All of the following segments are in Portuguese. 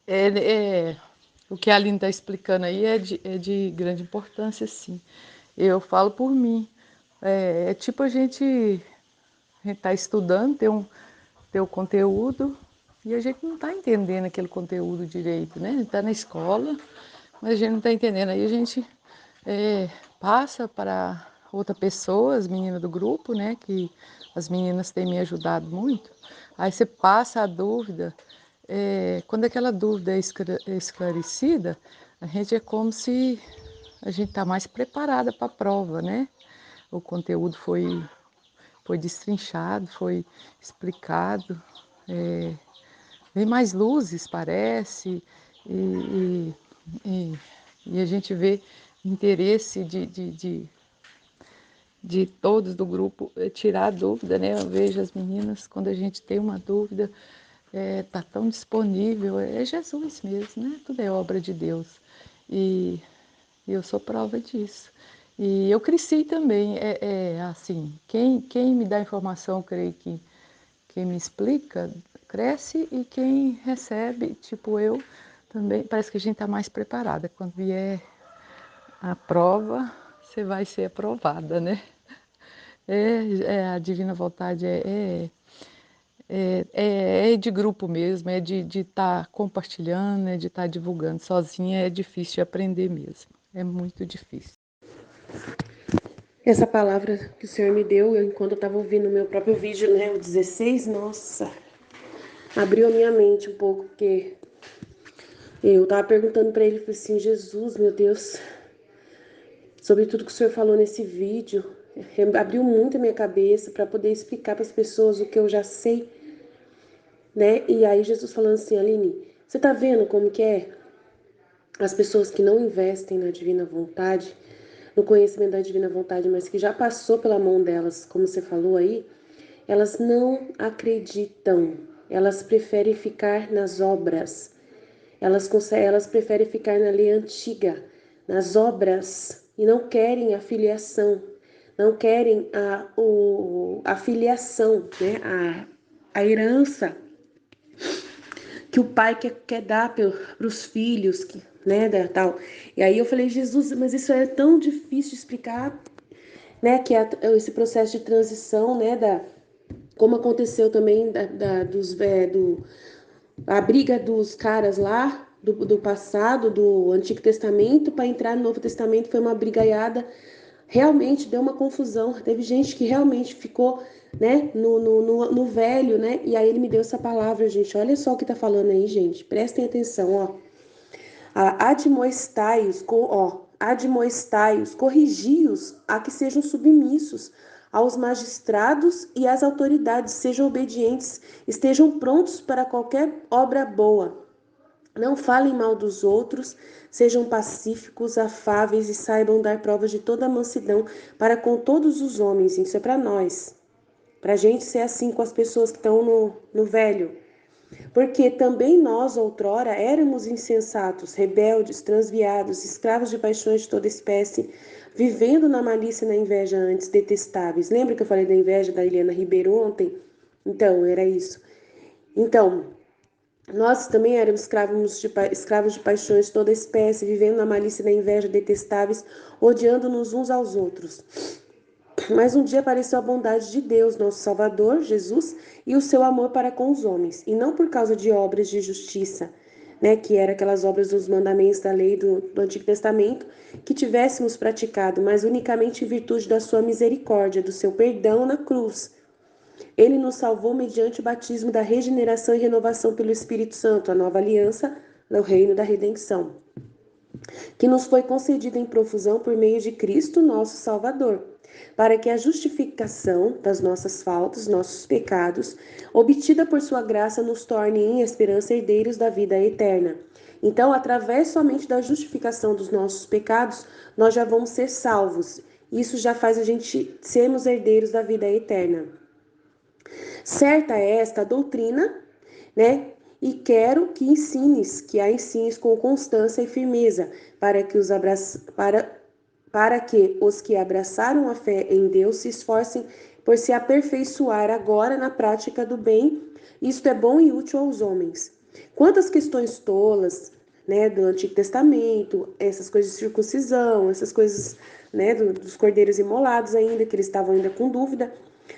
É, o que a Aline está explicando aí é de grande importância, sim. Eu falo por mim. É tipo a gente está estudando, tem o conteúdo, e a gente não está entendendo aquele conteúdo direito, né? A gente está na escola, mas a gente não está entendendo. Aí a gente passa para outra pessoa, as meninas do grupo, né? Que as meninas têm me ajudado muito. Aí você passa a dúvida. Quando aquela dúvida é esclarecida, a gente é como se a gente está mais preparada para a prova, né? O conteúdo foi destrinchado, foi explicado, vem mais luzes, parece, e, e, e a gente vê interesse de todos do grupo tirar a dúvida, né? Eu vejo as meninas, quando a gente tem uma dúvida, tá tão disponível, é Jesus mesmo, né? Tudo é obra de Deus. E eu sou prova disso. E eu cresci também, assim, quem me dá informação, creio que quem me explica, cresce, e quem recebe, tipo eu, também parece que a gente está mais preparada. Quando vier a prova, você vai ser aprovada, né? A divina vontade é de grupo mesmo, é de estar compartilhando, é de estar divulgando. Sozinha é difícil de aprender mesmo, é muito difícil. Essa palavra que o Senhor me deu, enquanto eu estava ouvindo o meu próprio vídeo, né, o 16, nossa, abriu a minha mente um pouco, porque eu estava perguntando para ele, falei assim, Jesus, meu Deus, sobre tudo que o Senhor falou nesse vídeo, abriu muito a minha cabeça para poder explicar para as pessoas o que eu já sei, né? E aí Jesus falando assim, Aline, você tá vendo como que é? As pessoas que não investem na divina vontade, no conhecimento da divina vontade, mas que já passou pela mão delas, como você falou aí, elas não acreditam, elas preferem ficar nas obras, elas preferem ficar na lei antiga, nas obras, e não querem a filiação, não querem a filiação, né? A herança que o pai quer dar para os filhos, né, tal. E aí eu falei, Jesus, mas isso é tão difícil de explicar, né, que é esse processo de transição, né, como aconteceu também a briga dos caras lá do passado, do Antigo Testamento, para entrar no Novo Testamento, foi uma brigaiada, realmente deu uma confusão, teve gente que realmente ficou, né, no velho, né, e aí ele me deu essa palavra, gente, olha só o que tá falando aí, gente, prestem atenção, ó, admoestai-os, corrigi-os a que sejam submissos aos magistrados e às autoridades, sejam obedientes, estejam prontos para qualquer obra boa. Não falem mal dos outros, sejam pacíficos, afáveis e saibam dar provas de toda a mansidão para com todos os homens. Isso é para nós, para a gente ser assim com as pessoas que estão no velho. Porque também nós, outrora, éramos insensatos, rebeldes, transviados, escravos de paixões de toda espécie, vivendo na malícia e na inveja antes detestáveis. Lembra que eu falei da inveja da Eliana Ribeiro ontem? Então, era isso. Então, nós também éramos escravos de paixões de toda espécie, vivendo na malícia e na inveja detestáveis, odiando-nos uns aos outros. Mas um dia apareceu a bondade de Deus, nosso Salvador, Jesus, e o seu amor para com os homens, e não por causa de obras de justiça, né, que eram aquelas obras dos mandamentos da lei do Antigo Testamento, que tivéssemos praticado, mas unicamente em virtude da sua misericórdia, do seu perdão na cruz. Ele nos salvou mediante o batismo da regeneração e renovação pelo Espírito Santo, a nova aliança no reino da redenção, que nos foi concedida em profusão por meio de Cristo, nosso Salvador, para que a justificação das nossas faltas, nossos pecados, obtida por sua graça, nos torne em esperança herdeiros da vida eterna. Então, através somente da justificação dos nossos pecados, nós já vamos ser salvos. Isso já faz a gente sermos herdeiros da vida eterna. Certa é esta doutrina, né? E quero que a ensines com constância e firmeza, para que os que abraçaram a fé em Deus se esforcem por se aperfeiçoar agora na prática do bem. Isto é bom e útil aos homens. Quantas questões tolas, né, do Antigo Testamento, essas coisas de circuncisão, essas coisas, né, dos cordeiros imolados ainda, que eles estavam ainda com dúvida,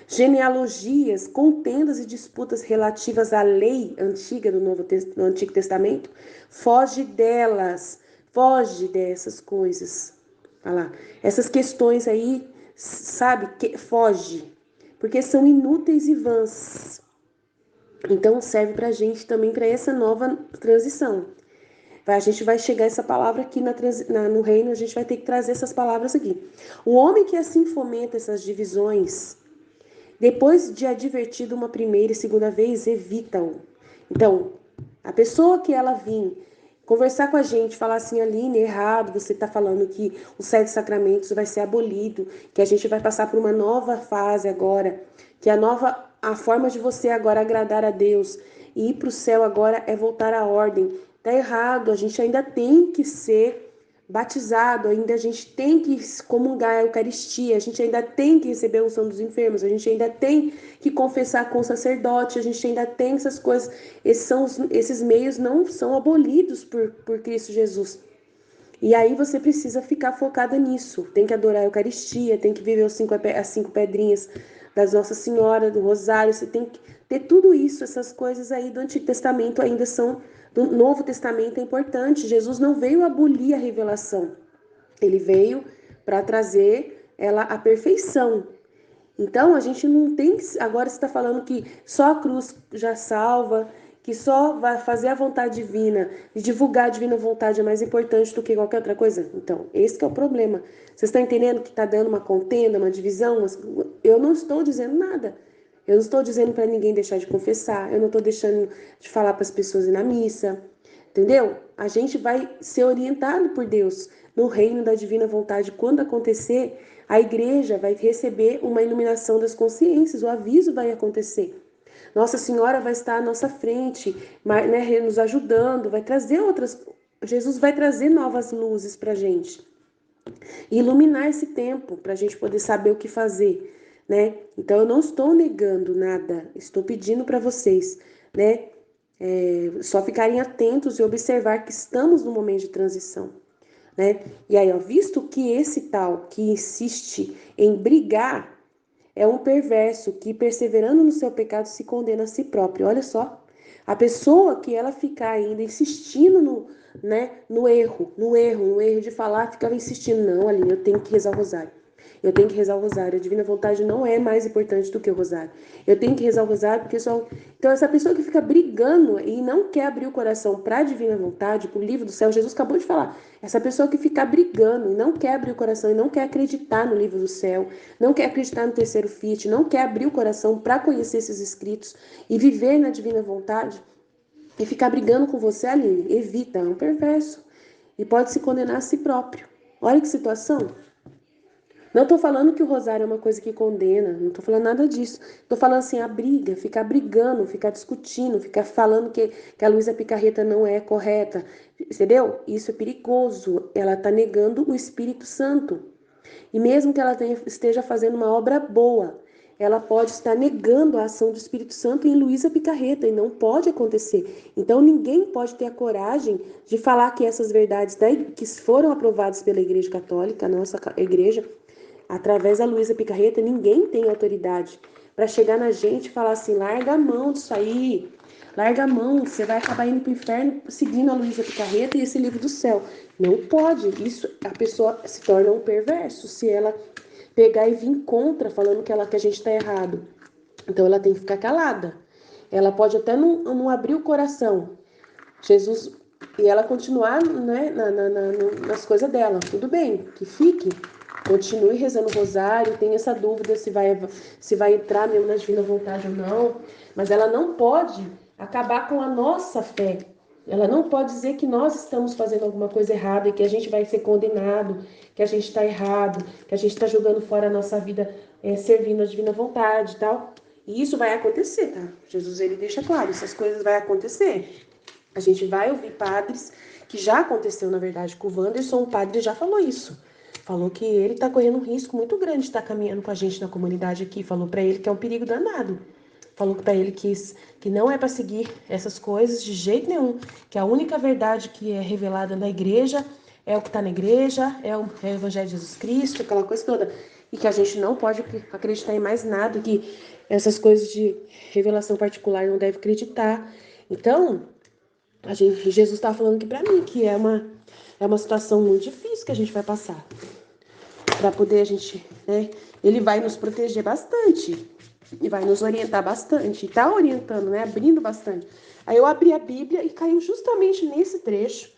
genealogias, contendas e disputas relativas à lei antiga do Antigo Testamento, foge delas, foge dessas coisas. Olha lá, essas questões aí, sabe, foge, porque são inúteis e vãs. Então serve para a gente também para essa nova transição. A gente vai chegar essa palavra aqui no reino, a gente vai ter que trazer essas palavras aqui. O homem que assim fomenta essas divisões, depois de advertido uma primeira e segunda vez, evita-o. Então, a pessoa que ela vir conversar com a gente, falar assim, Aline, errado, você está falando que os 7 sacramentos vai ser abolido, que a gente vai passar por uma nova fase agora, que a forma de você agora agradar a Deus e ir para o céu agora é voltar à ordem. Tá errado, a gente ainda tem que ser batizado, ainda a gente tem que comungar a Eucaristia, a gente ainda tem que receber a unção dos enfermos, a gente ainda tem que confessar com o sacerdote, a gente ainda tem essas coisas. Esses meios não são abolidos por Cristo Jesus. E aí você precisa ficar focada nisso. Tem que adorar a Eucaristia, tem que viver as 5 pedrinhas das Nossa Senhora, do Rosário, você tem que ter tudo isso, essas coisas aí do Antigo Testamento ainda são, do Novo Testamento é importante. Jesus não veio abolir a revelação, ele veio para trazer ela à perfeição. Então a gente não tem, agora você está falando que só a cruz já salva, que só vai fazer a vontade divina e divulgar a divina vontade é mais importante do que qualquer outra coisa. Então, esse que é o problema. Vocês estão entendendo que está dando uma contenda, uma divisão? Eu não estou dizendo nada. Eu não estou dizendo para ninguém deixar de confessar. Eu não estou deixando de falar para as pessoas ir na missa. Entendeu? A gente vai ser orientado por Deus no reino da divina vontade. Quando acontecer, a igreja vai receber uma iluminação das consciências, o aviso vai acontecer. Nossa Senhora vai estar à nossa frente, né, nos ajudando, vai trazer outras. Jesus vai trazer novas luzes para a gente. E iluminar esse tempo, para a gente poder saber o que fazer, né? Então eu não estou negando nada, estou pedindo para vocês, né? Só ficarem atentos e observar que estamos num momento de transição, né? E aí, ó, visto que esse tal que insiste em brigar é um perverso que, perseverando no seu pecado, se condena a si próprio. Olha só, a pessoa que ela ficar ainda insistindo no erro de falar, ficava insistindo, não, Aline, eu tenho que rezar o rosário. Eu tenho que rezar o rosário. A divina vontade não é mais importante do que o rosário. Eu tenho que rezar o rosário porque só. Então, essa pessoa que fica brigando e não quer abrir o coração para a divina vontade, para o livro do céu, Jesus acabou de falar. Essa pessoa que fica brigando e não quer abrir o coração e não quer acreditar no livro do céu, não quer acreditar no terceiro fiat, não quer abrir o coração para conhecer esses escritos e viver na divina vontade, e ficar brigando com você, Aline, evita, é um perverso. E pode se condenar a si próprio. Olha que situação. Não estou falando que o rosário é uma coisa que condena, não estou falando nada disso. Estou falando assim, a briga, ficar brigando, ficar discutindo, ficar falando que a Luísa Picarreta não é correta, entendeu? Isso é perigoso, ela está negando o Espírito Santo. E mesmo que ela esteja fazendo uma obra boa, ela pode estar negando a ação do Espírito Santo em Luísa Picarreta, e não pode acontecer. Então ninguém pode ter a coragem de falar que essas verdades que foram aprovadas pela Igreja Católica, a nossa igreja, através da Luísa Picarreta, ninguém tem autoridade para chegar na gente e falar assim, larga a mão disso aí, larga a mão, você vai acabar indo para o inferno seguindo a Luísa Picarreta e esse livro do céu. Não pode, isso a pessoa se torna um perverso se ela pegar e vir contra, falando que a gente está errado. Então ela tem que ficar calada. Ela pode até não abrir o coração. Jesus, e ela continuar, né, nas coisas dela. Tudo bem, que fique. Continue rezando o rosário, tem essa dúvida se vai entrar mesmo na divina vontade ou não. Mas ela não pode acabar com a nossa fé. Ela não pode dizer que nós estamos fazendo alguma coisa errada e que a gente vai ser condenado, que a gente está errado, que a gente está jogando fora a nossa vida servindo a divina vontade e tal. E isso vai acontecer, tá? Jesus, ele deixa claro, essas coisas vão acontecer. A gente vai ouvir padres, que já aconteceu, na verdade, com o Wanderson, o padre já falou isso. Falou que ele está correndo um risco muito grande de estar caminhando com a gente na comunidade aqui. Falou para ele que é um perigo danado. falou para ele que não é para seguir essas coisas de jeito nenhum, que a única verdade que é revelada na igreja é o que está na igreja, é o Evangelho de Jesus Cristo, aquela coisa toda, e que a gente não pode acreditar em mais nada, que essas coisas de revelação particular não deve acreditar. Então, Jesus está falando aqui para mim que é uma situação muito difícil que a gente vai passar. Para poder a gente, né? Ele vai nos proteger bastante e vai nos orientar bastante. E tá orientando, né? Abrindo bastante. Aí eu abri a Bíblia e caiu justamente nesse trecho,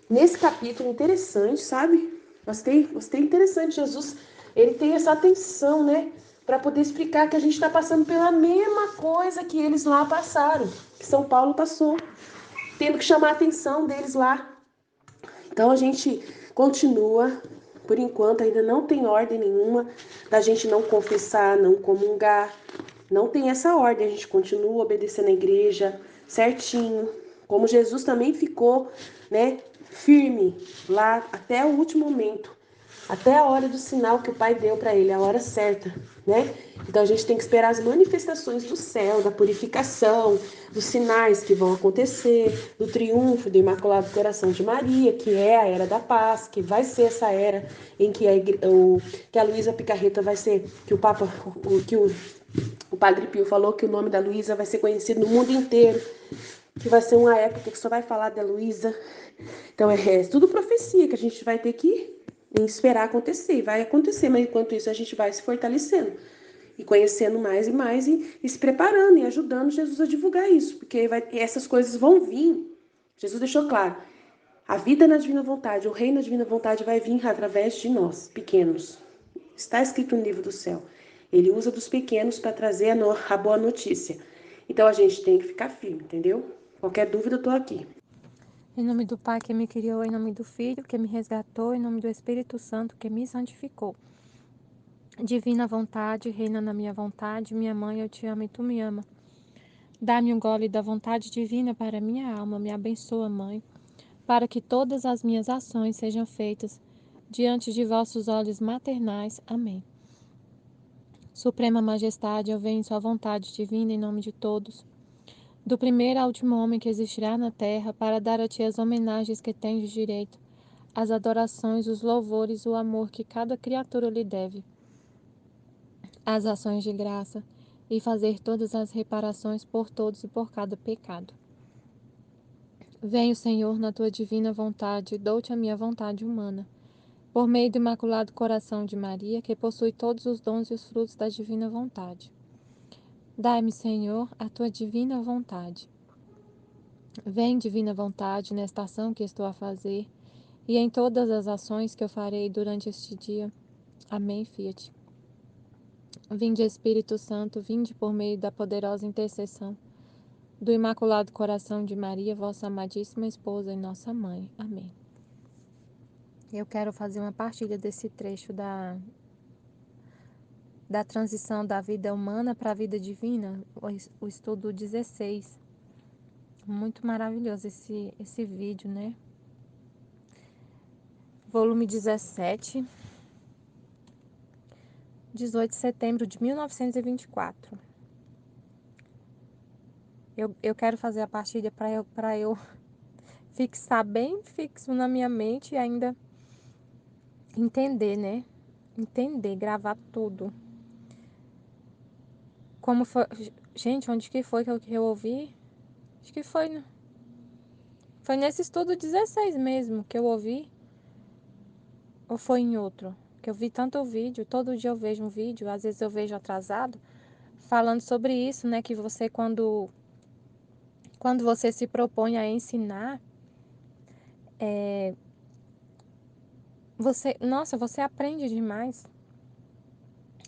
nesse capítulo interessante, sabe? Gostei interessante. Jesus, ele tem essa atenção, né? Para poder explicar que a gente está passando pela mesma coisa que eles lá passaram, que São Paulo passou, tendo que chamar a atenção deles lá. Então a gente continua, por enquanto ainda não tem ordem nenhuma da gente não confessar, não comungar. Não tem essa ordem, a gente continua obedecendo a igreja certinho, como Jesus também ficou, né, firme lá até o último momento, até a hora do sinal que o Pai deu para ele, a hora certa, né? Então a gente tem que esperar as manifestações do céu, da purificação, dos sinais que vão acontecer, do triunfo do Imaculado Coração de Maria, que é a era da paz, que vai ser essa era em que que a Luísa Picarreta vai ser, que o Papa, que o Padre Pio falou que o nome da Luísa vai ser conhecido no mundo inteiro, que vai ser uma época que só vai falar da Luísa. Então é tudo profecia que a gente vai ter que esperar acontecer, vai acontecer, mas enquanto isso a gente vai se fortalecendo e conhecendo mais e mais e se preparando e ajudando Jesus a divulgar isso, porque essas coisas vão vir. Jesus deixou claro, a vida na divina vontade, o reino na divina vontade vai vir através de nós, pequenos. Está escrito no livro do céu. Ele usa dos pequenos para trazer a boa notícia. Então a gente tem que ficar firme, entendeu? Qualquer dúvida eu tô aqui. Em nome do Pai que me criou, em nome do Filho que me resgatou, em nome do Espírito Santo que me santificou. Divina vontade, reina na minha vontade, minha mãe, eu te amo e tu me ama. Dá-me um gole da vontade divina para minha alma, me abençoa, Mãe, para que todas as minhas ações sejam feitas diante de vossos olhos maternais. Amém. Suprema Majestade, eu venho em sua vontade divina em nome de todos, do primeiro ao último homem que existirá na terra, para dar a ti as homenagens que tens de direito, as adorações, os louvores, o amor que cada criatura lhe deve, as ações de graça, e fazer todas as reparações por todos e por cada pecado. Venho, Senhor, na tua divina vontade, dou-te a minha vontade humana, por meio do Imaculado Coração de Maria, que possui todos os dons e os frutos da divina vontade. Dai-me, Senhor, a tua divina vontade. Vem, divina vontade, nesta ação que estou a fazer e em todas as ações que eu farei durante este dia. Amém, Fiat. Vinde, Espírito Santo, vinde por meio da poderosa intercessão do Imaculado Coração de Maria, vossa amadíssima esposa e nossa mãe. Amém. Eu quero fazer uma partilha desse trecho da transição da vida humana para a vida divina, o estudo 16. Muito maravilhoso esse vídeo, né? Volume 17, 18 de setembro de 1924. Eu quero fazer a partilha para eu fixar bem fixo na minha mente e ainda entender, né? Entender, gravar tudo. Como foi... Gente, onde que foi que eu ouvi? Acho que foi nesse estudo 16 mesmo que eu ouvi. Ou foi em outro? Que eu vi tanto vídeo, todo dia eu vejo um vídeo, às vezes eu vejo atrasado, falando sobre isso, né? Que você, quando você se propõe a ensinar, você aprende demais.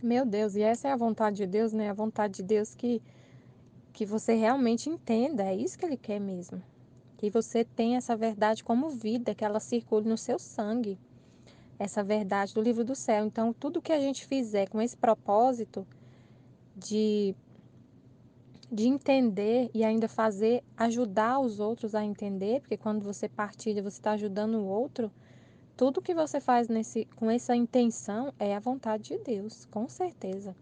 Meu Deus, e essa é a vontade de Deus, né? A vontade de Deus que você realmente entenda, é isso que Ele quer mesmo. Que você tenha essa verdade como vida, que ela circule no seu sangue. Essa verdade do livro do céu. Então, tudo que a gente fizer com esse propósito de entender e ainda ajudar os outros a entender, porque quando você partilha, você está ajudando o outro, tudo que você faz com essa intenção é a vontade de Deus, com certeza.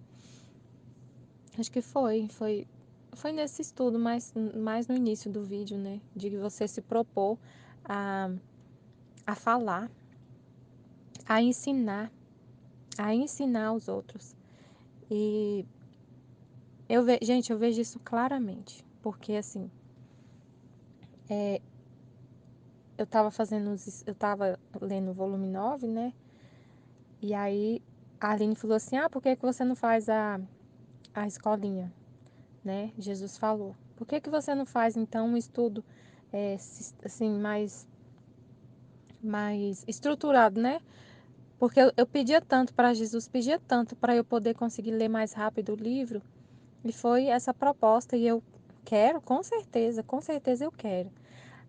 Acho que foi foi nesse estudo, mais no início do vídeo, né? De você se propor a, a falar, a ensinar, os outros. E gente, eu vejo isso claramente, porque assim, eu tava lendo o volume 9, né? E aí a Aline falou assim: "Ah, por que que você não faz a escolinha?", né? Jesus falou: "Por que que você não faz então um estudo assim mais estruturado, né?". Porque eu pedia tanto para Jesus, pedia tanto para eu poder conseguir ler mais rápido o livro, e foi essa proposta, e eu quero, com certeza eu quero.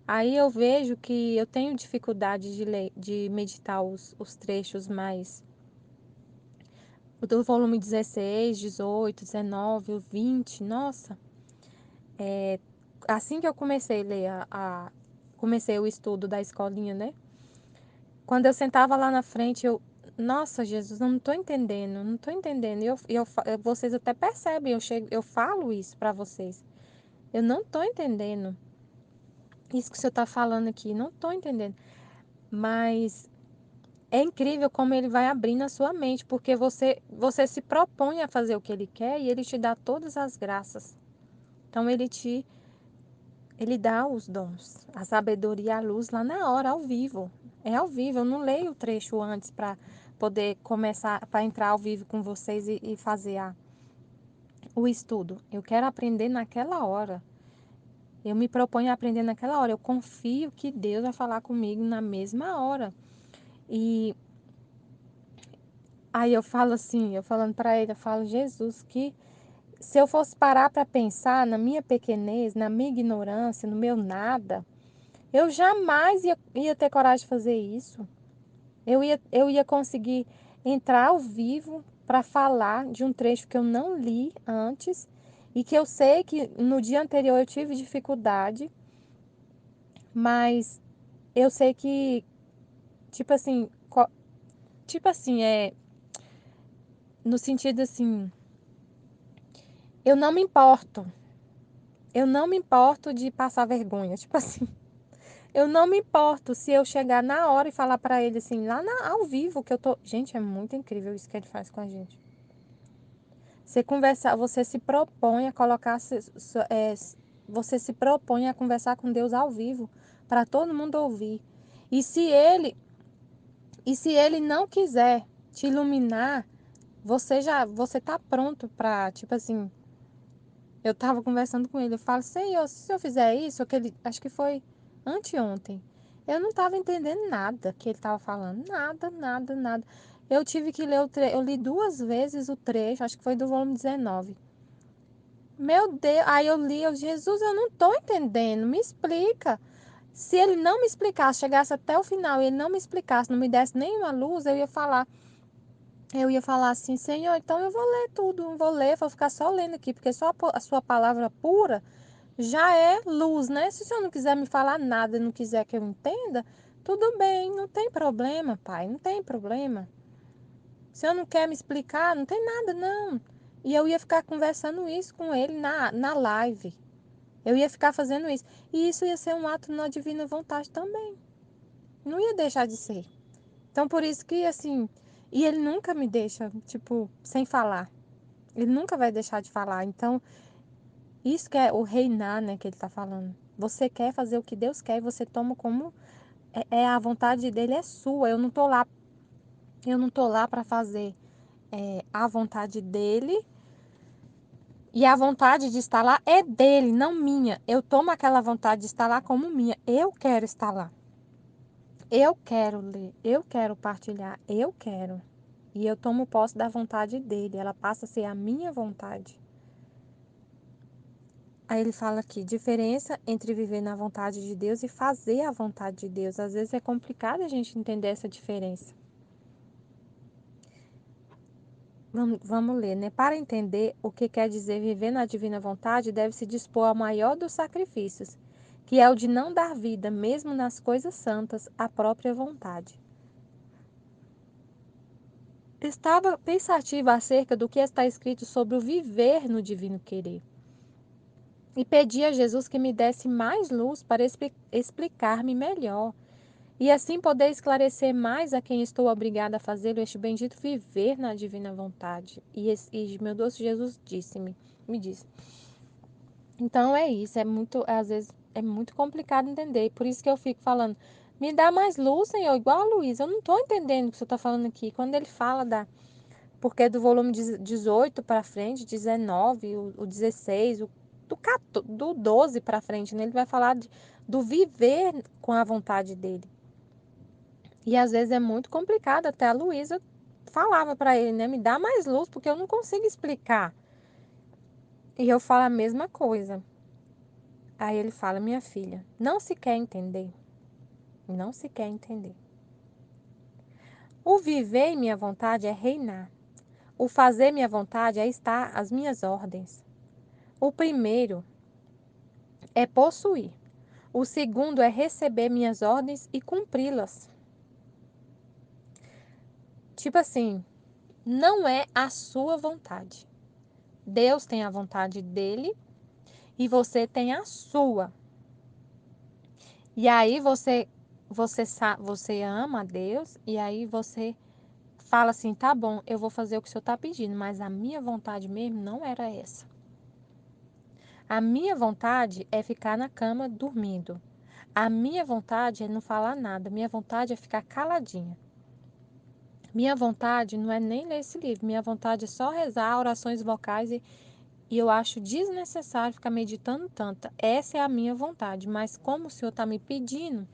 Aí eu vejo que eu tenho dificuldade de ler, de meditar os trechos mais do volume 16, 18, 19, o 20, nossa. Assim que eu comecei a ler comecei o estudo da escolinha, né? Quando eu sentava lá na frente, nossa, Jesus, eu não tô entendendo, não tô entendendo. Vocês até percebem, eu falo isso para vocês. Eu não tô entendendo isso que o senhor tá falando aqui, não tô entendendo. Mas é incrível como ele vai abrindo a sua mente, porque você se propõe a fazer o que ele quer e ele te dá todas as graças. Então ele dá os dons, a sabedoria e a luz lá na hora, ao vivo. É ao vivo, eu não leio o trecho antes para poder começar, para entrar ao vivo com vocês e fazer o estudo. Eu quero aprender naquela hora. Eu me proponho a aprender naquela hora. Eu confio que Deus vai falar comigo na mesma hora. E aí eu falo assim, eu falando para ele, eu falo: "Jesus, que se eu fosse parar para pensar na minha pequenez, na minha ignorância, no meu nada, eu jamais ia ter coragem de fazer isso. Eu ia conseguir entrar ao vivo para falar de um trecho que eu não li antes e que eu sei que no dia anterior eu tive dificuldade, mas eu sei que, tipo assim, no sentido assim, eu não me importo. Eu não me importo de passar vergonha, tipo assim. Eu não me importo se eu chegar na hora e falar para ele assim, ao vivo que eu tô. Gente, é muito incrível isso que ele faz com a gente. Você conversar, você se propõe a colocar, você se propõe a conversar com Deus ao vivo para todo mundo ouvir. E se ele, e se ele não quiser te iluminar, você tá pronto para, tipo assim, eu tava conversando com ele, eu falo: "Senhor, se eu fizer isso", acho que foi anteontem. Eu não tava entendendo nada que ele tava falando, nada, nada, nada. Eu tive que ler eu li 2 vezes o trecho, acho que foi do volume 19. Meu Deus, aí eu li, Jesus, eu não tô entendendo, me explica. Se ele não me explicasse, chegasse até o final e ele não me explicasse, não me desse nenhuma luz, eu ia falar assim: "Senhor, então eu vou ler tudo, não vou ler, vou ficar só lendo aqui, porque só a sua palavra pura já é luz, né? Se o senhor não quiser me falar nada, não quiser que eu entenda, tudo bem, não tem problema, pai, não tem problema. Se o senhor não quer me explicar, não tem nada, não". E eu ia ficar conversando isso com ele na live. Eu ia ficar fazendo isso. E isso ia ser um ato na divina vontade também. Não ia deixar de ser. Então, por isso que, assim... E ele nunca me deixa, tipo, sem falar. Ele nunca vai deixar de falar. Então, isso que é o reinar, né, que ele tá falando. Você quer fazer o que Deus quer e você toma como... a vontade dele é sua. Eu não tô lá para fazer a vontade dele. E a vontade de estar lá é dele, não minha. Eu tomo aquela vontade de estar lá como minha. Eu quero estar lá. Eu quero ler, eu quero partilhar, eu quero. E eu tomo posse da vontade dele, ela passa a ser a minha vontade. Aí ele fala aqui, diferença entre viver na vontade de Deus e fazer a vontade de Deus. Às vezes é complicado a gente entender essa diferença. Vamos ler, né? Para entender o que quer dizer viver na divina vontade, deve-se dispor ao maior dos sacrifícios, que é o de não dar vida, mesmo nas coisas santas, à própria vontade. Estava pensativa acerca do que está escrito sobre o viver no divino querer. e pedi a Jesus que me desse mais luz para explicar-me melhor, e assim poder esclarecer mais a quem estou obrigada a fazê-lo este bendito viver na divina vontade. E meu doce Jesus me disse. Então é isso, às vezes é muito complicado entender, por isso que eu fico falando, me dá mais luz, Senhor, igual a Luísa, eu não estou entendendo o que o senhor está falando aqui, quando ele fala porque do volume 18 para frente, 19, o 16, do 12 para frente, né, ele vai falar do viver com a vontade dele. E às vezes é muito complicado, até a Luísa falava para ele, né, me dá mais luz, porque eu não consigo explicar. E eu falo a mesma coisa. Aí ele fala, minha filha, não se quer entender. Não se quer entender. O viver em minha vontade é reinar. O fazer minha vontade é estar às minhas ordens. O primeiro é possuir. O segundo é receber minhas ordens e cumpri-las. Tipo assim, não é a sua vontade. Deus tem a vontade dele e você tem a sua. E aí você ama a Deus e aí você fala assim, tá bom, eu vou fazer o que o senhor está pedindo, mas a minha vontade mesmo não era essa. A minha vontade é ficar na cama dormindo. A minha vontade é não falar nada. Minha vontade é ficar caladinha. Minha vontade não é nem ler esse livro. Minha vontade é só rezar orações vocais e eu acho desnecessário ficar meditando tanto. Essa é a minha vontade. Mas como o senhor está me pedindo,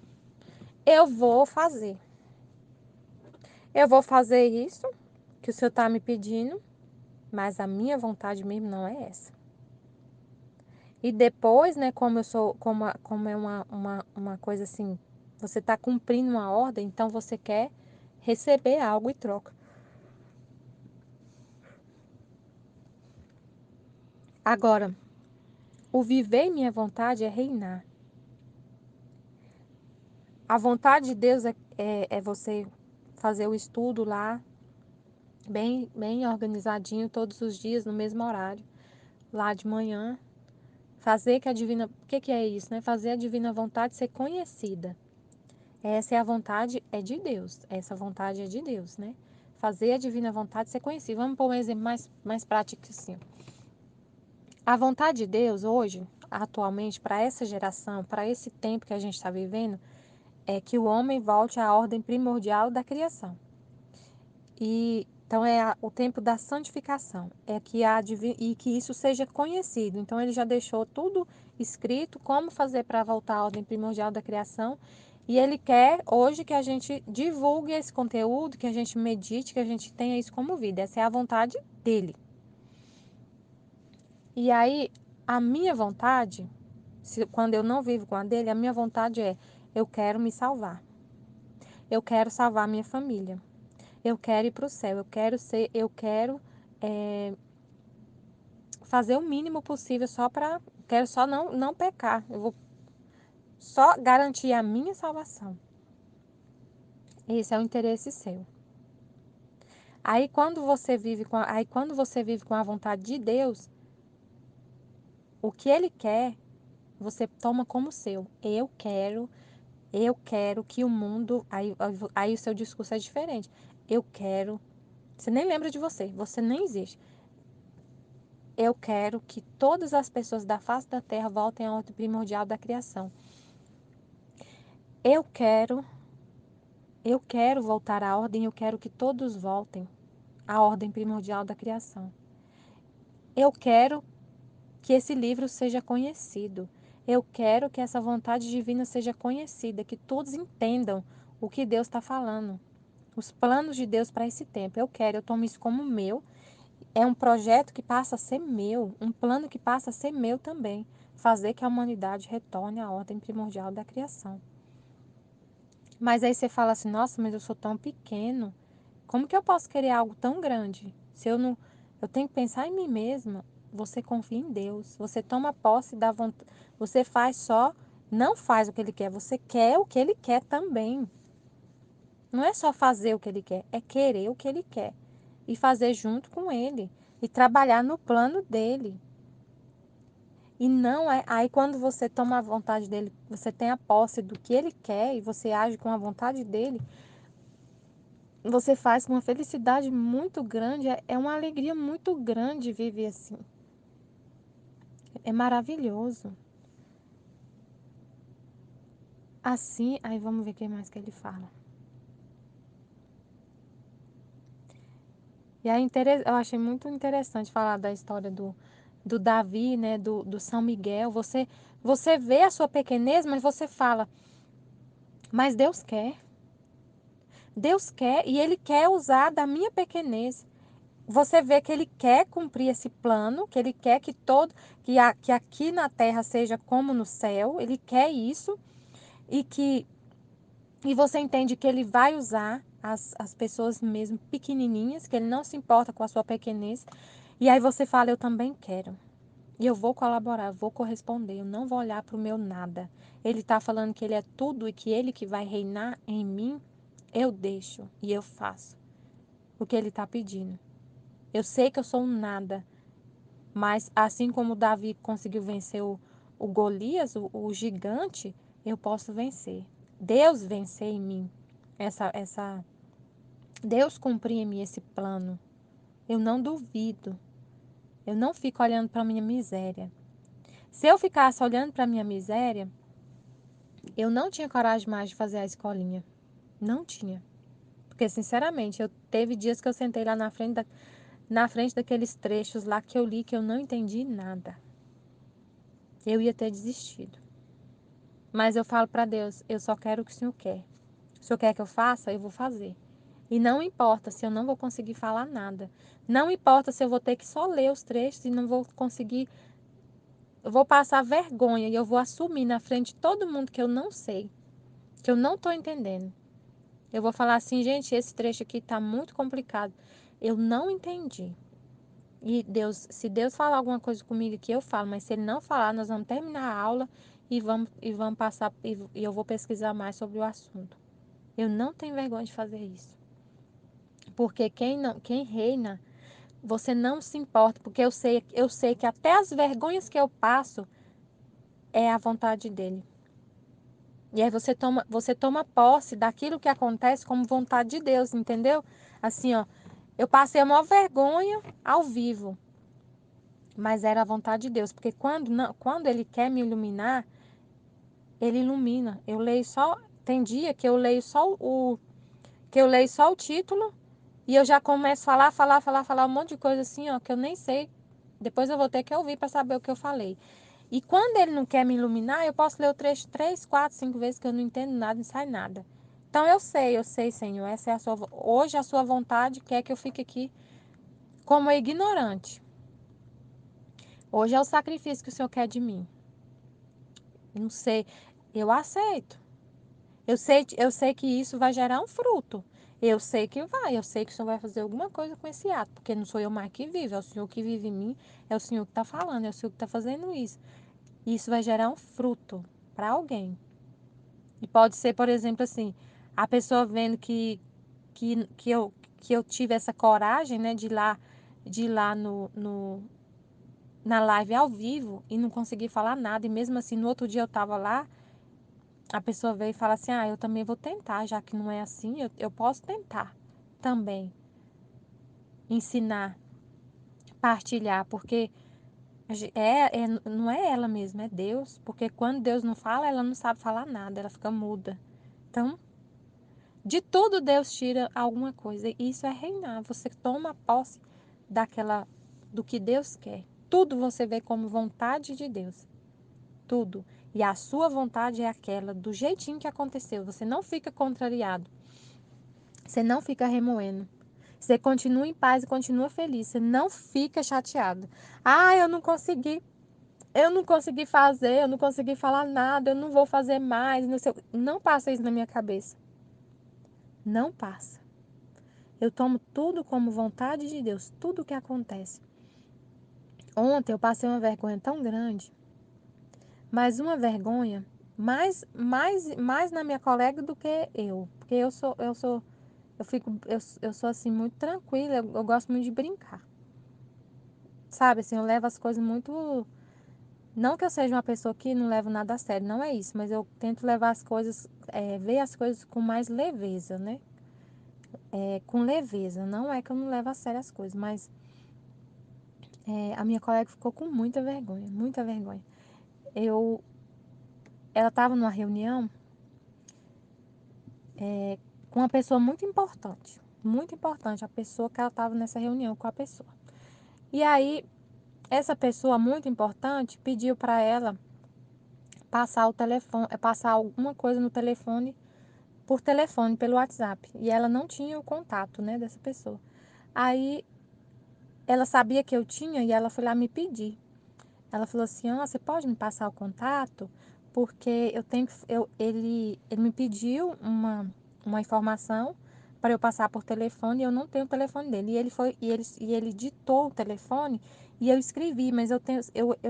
eu vou fazer. Eu vou fazer isso que o senhor está me pedindo, mas a minha vontade mesmo não é essa. E depois, né, como eu sou, como é uma coisa assim, você está cumprindo uma ordem, então você quer receber algo em troca. Agora, o viver em minha vontade é reinar. A vontade de Deus é você fazer o estudo lá, bem organizadinho, todos os dias, no mesmo horário, lá de manhã. Fazer que a divina... O que é isso, né? Fazer a divina vontade ser conhecida. Essa é a vontade, é de Deus. Essa vontade é de Deus, né? Fazer a divina vontade ser conhecida. Vamos pôr um exemplo mais prático assim. A vontade de Deus hoje, atualmente, para essa geração, para esse tempo que a gente está vivendo, é que o homem volte à ordem primordial da criação. E então é o tempo da santificação, é que e que isso seja conhecido. Então ele já deixou tudo escrito como fazer para voltar à ordem primordial da criação. E ele quer hoje que a gente divulgue esse conteúdo, que a gente medite, que a gente tenha isso como vida. Essa é a vontade dele. E aí a minha vontade, quando eu não vivo com a dele, a minha vontade é eu quero me salvar. Eu quero salvar minha família. Eu quero ir para o céu. Eu quero fazer o mínimo possível quero só não pecar. Eu vou só garantir a minha salvação. Esse é o interesse seu. Aí quando você vive com a vontade de Deus, o que ele quer, você toma como seu. Eu quero que o mundo, aí o seu discurso é diferente. Eu quero, você nem lembra de você nem existe. Eu quero que todas as pessoas da face da terra voltem à ordem primordial da criação. Eu quero voltar à ordem, eu quero que todos voltem à ordem primordial da criação. Eu quero que esse livro seja conhecido. Eu quero que essa vontade divina seja conhecida, que todos entendam o que Deus está falando. Os planos de Deus para esse tempo. Eu tomo isso como meu. É um projeto que passa a ser meu, um plano que passa a ser meu também. Fazer que a humanidade retorne à ordem primordial da criação. Mas aí você fala assim, nossa, mas eu sou tão pequeno. Como que eu posso querer algo tão grande? Se eu não, eu tenho que pensar em mim mesma. Você confia em Deus. Você toma posse da vontade. Você não faz o que ele quer, você quer o que ele quer também. Não é só fazer o que ele quer, é querer o que ele quer e fazer junto com ele e trabalhar no plano dele. E não é. Aí quando você toma a vontade dele, você tem a posse do que ele quer e você age com a vontade dele, você faz com uma felicidade muito grande. É uma alegria muito grande viver assim. É maravilhoso. Assim, aí vamos ver o que mais que ele fala. E aí eu achei muito interessante falar da história do Davi, né, do São Miguel. Você vê a sua pequenez, mas você fala, mas Deus quer. Deus quer e Ele quer usar da minha pequenez. Você vê que Ele quer cumprir esse plano, que Ele quer que aqui na terra seja como no céu. Ele quer isso e você entende que Ele vai usar as pessoas mesmo pequenininhas, que Ele não se importa com a sua pequenez. E aí você fala, eu também quero. E eu vou colaborar, vou corresponder, eu não vou olhar para o meu nada. Ele está falando que Ele é tudo e que Ele que vai reinar em mim, eu deixo e eu faço o que Ele está pedindo. Eu sei que eu sou um nada, mas assim como Davi conseguiu vencer o Golias, o gigante, eu posso vencer. Deus vencer em mim, Deus cumprir em mim esse plano. Eu não duvido, eu não fico olhando para a minha miséria. Se eu ficasse olhando para a minha miséria, eu não tinha coragem mais de fazer a escolinha. Não tinha. Porque, sinceramente, eu teve dias que eu sentei lá na frente daqueles trechos lá que eu li que eu não entendi nada. Eu ia ter desistido. Mas eu falo para Deus, eu só quero o que o Senhor quer. Se o Senhor quer que eu faça, eu vou fazer. E não importa se eu não vou conseguir falar nada. Não importa se eu vou ter que só ler os trechos e não vou conseguir. Eu vou passar vergonha e eu vou assumir na frente de todo mundo que eu não sei, que eu não estou entendendo. Eu vou falar assim, gente, esse trecho aqui está muito complicado. Eu não entendi. E Deus, se Deus falar alguma coisa comigo aqui, eu falo, mas se Ele não falar, nós vamos terminar a aula e vamos passar e eu vou pesquisar mais sobre o assunto. Eu não tenho vergonha de fazer isso. Porque quem reina, você não se importa, porque eu sei que até as vergonhas que eu passo é a vontade dele. E aí você toma posse daquilo que acontece como vontade de Deus, entendeu? Assim, ó, eu passei a maior vergonha ao vivo, mas era a vontade de Deus, porque quando ele quer me iluminar, ele ilumina. Eu leio só, tem dia que eu leio só o título e eu já começo a falar um monte de coisa assim, ó, que eu nem sei. Depois eu vou ter que ouvir para saber o que eu falei. E quando ele não quer me iluminar, eu posso ler o trecho 3, 4, 5 vezes que eu não entendo nada, não sai nada. Então eu sei, Senhor, essa é hoje a sua vontade quer que eu fique aqui como ignorante. Hoje é o sacrifício que o Senhor quer de mim. Não sei, eu aceito. Eu sei que isso vai gerar um fruto. Eu sei que vai, eu sei que o Senhor vai fazer alguma coisa com esse ato, porque não sou eu mais que vivo, é o Senhor que vive em mim, é o Senhor que está falando, é o Senhor que está fazendo isso. E isso vai gerar um fruto para alguém. E pode ser, por exemplo, assim, a pessoa vendo que, que, eu, que eu tive essa coragem, né, de ir lá na live ao vivo e não conseguir falar nada. E mesmo assim, no outro dia eu estava lá, a pessoa veio e fala assim, eu também vou tentar, já que não é assim, eu posso tentar também ensinar, partilhar, porque não é ela mesma, é Deus. Porque quando Deus não fala, ela não sabe falar nada, ela fica muda. Então, de tudo Deus tira alguma coisa. E isso é reinar. Você toma posse do que Deus quer. Tudo você vê como vontade de Deus. Tudo. E a sua vontade é aquela, do jeitinho que aconteceu. Você não fica contrariado. Você não fica remoendo. Você continua em paz e continua feliz. Você não fica chateado. Eu não consegui. Eu não consegui fazer, eu não consegui falar nada, eu não vou fazer mais. Não passa isso na minha cabeça. Não passa. Eu tomo tudo como vontade de Deus, tudo que acontece. Ontem eu passei uma vergonha tão grande, mas uma vergonha mais na minha colega do que eu, porque eu sou assim muito tranquila, eu gosto muito de brincar. Sabe, assim, eu levo as coisas muito Não que eu seja uma pessoa que não leva nada a sério, não é isso, mas eu tento levar as coisas, ver as coisas com mais leveza, né? Com leveza. Não é que eu não levo a sério as coisas, mas a minha colega ficou com muita vergonha, muita vergonha. Ela estava numa reunião com uma pessoa muito importante, a pessoa que ela estava nessa reunião com a pessoa. E aí, essa pessoa muito importante pediu para ela passar o telefone, passar alguma coisa no telefone, por telefone, pelo WhatsApp. E ela não tinha o contato, né, dessa pessoa. Aí, ela sabia que eu tinha e ela foi lá me pedir. Ela falou assim: "Ó, você pode me passar o contato? Porque eu tenho ele me pediu uma informação para eu passar por telefone e eu não tenho o telefone dele. E ele ditou o telefone e eu escrevi, mas eu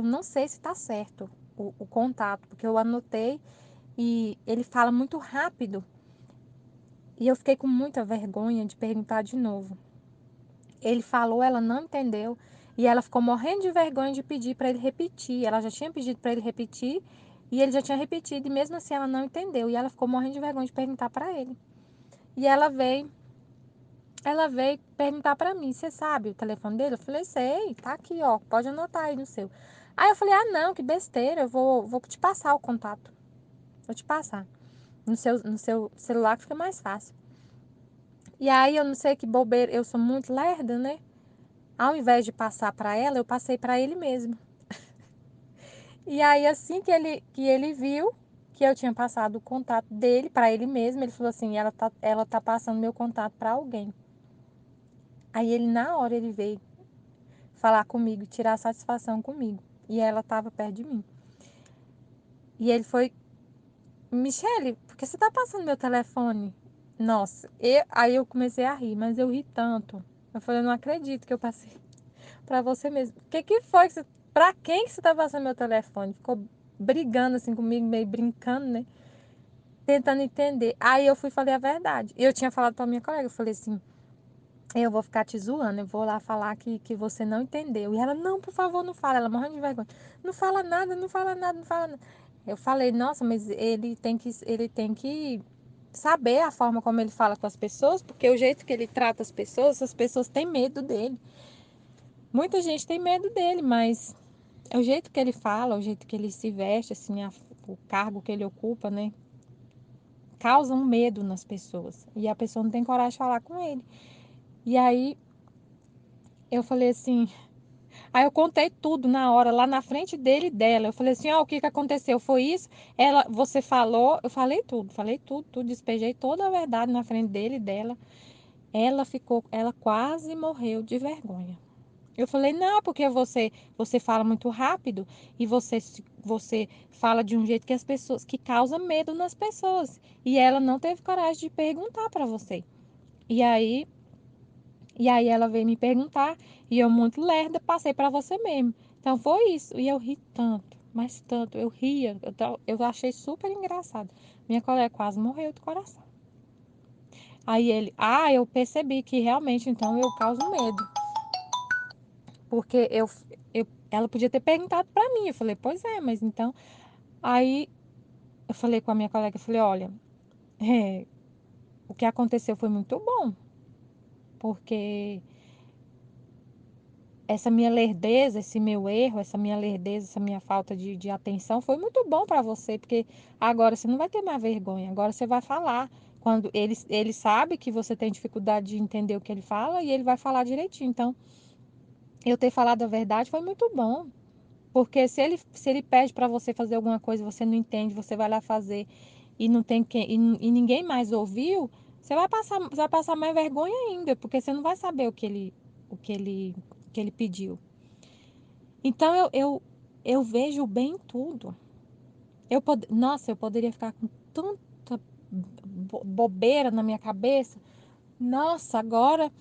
não sei se está certo o contato, porque eu anotei e ele fala muito rápido e eu fiquei com muita vergonha de perguntar de novo. Ele falou, ela não entendeu e ela ficou morrendo de vergonha de pedir para ele repetir. Ela já tinha pedido para ele repetir e ele já tinha repetido e mesmo assim ela não entendeu e ela ficou morrendo de vergonha de perguntar para ele. E ela veio perguntar para mim: "Você sabe o telefone dele?" Eu falei: "Sei, tá aqui, ó, pode anotar aí no seu." Aí eu falei: "Ah, não, que besteira, eu vou te passar o contato. Vou te passar no seu celular que fica mais fácil." E aí eu não sei que bobeira, eu sou muito lerda, né? Ao invés de passar para ela, eu passei para ele mesmo. E aí, assim que ele viu que eu tinha passado o contato dele para ele mesmo, ele falou assim: ela tá passando meu contato para alguém. Aí ele, na hora, ele veio falar comigo, tirar satisfação comigo. E ela estava perto de mim. E ele foi: "Michele, por que você tá passando meu telefone?" Nossa, aí eu comecei a rir, mas eu ri tanto. Eu falei: "Eu não acredito que eu passei para você mesmo. O que que foi que você, para quem que você tá passando meu telefone?" Ficou brigando assim comigo, meio brincando, né? Tentando entender. Aí eu fui e falei a verdade. Eu tinha falado para minha colega, eu falei assim: "Eu vou ficar te zoando, eu vou lá falar que você não entendeu." E ela: "Não, por favor, não fala." Ela morrendo de vergonha: "Não fala nada, não fala nada, não fala nada." Eu falei: "Nossa, mas ele tem que saber a forma como ele fala com as pessoas, porque o jeito que ele trata as pessoas têm medo dele. Muita gente tem medo dele, mas é o jeito que ele fala, o jeito que ele se veste, assim, o cargo que ele ocupa, né? Causa um medo nas pessoas. E a pessoa não tem coragem de falar com ele." E aí eu falei assim, aí eu contei tudo na hora, lá na frente dele e dela. Eu falei assim: "Ó, o que que aconteceu? Foi isso? Você falou." Eu falei tudo, tudo, despejei toda a verdade na frente dele e dela. Ela quase morreu de vergonha. Eu falei: "Não, porque você fala muito rápido e você fala de um jeito que as pessoas, que causa medo nas pessoas." E ela não teve coragem de perguntar para você. E aí, ela veio me perguntar e eu, muito lerda, passei para você mesmo. Então foi isso. E eu ri tanto, mas tanto, eu ria, eu achei super engraçado. Minha colega quase morreu de coração. Aí ele: "Eu percebi que realmente então eu causo medo." Porque ela podia ter perguntado para mim. Eu falei: "Pois é, mas então." Aí eu falei com a minha colega, eu falei: "Olha, o que aconteceu foi muito bom, porque essa minha lerdeza, esse meu erro, essa minha lerdeza, essa minha falta de atenção foi muito bom para você, porque agora você não vai ter mais vergonha, agora você vai falar. Quando ele sabe que você tem dificuldade de entender o que ele fala e ele vai falar direitinho. Então, eu ter falado a verdade foi muito bom. Porque se ele pede para você fazer alguma coisa, você não entende, você vai lá fazer e não tem quem, e ninguém mais ouviu, você vai passar mais vergonha ainda, porque você não vai saber o que ele pediu. Então eu vejo bem em tudo. Nossa, eu poderia ficar com tanta bobeira na minha cabeça. Nossa, agora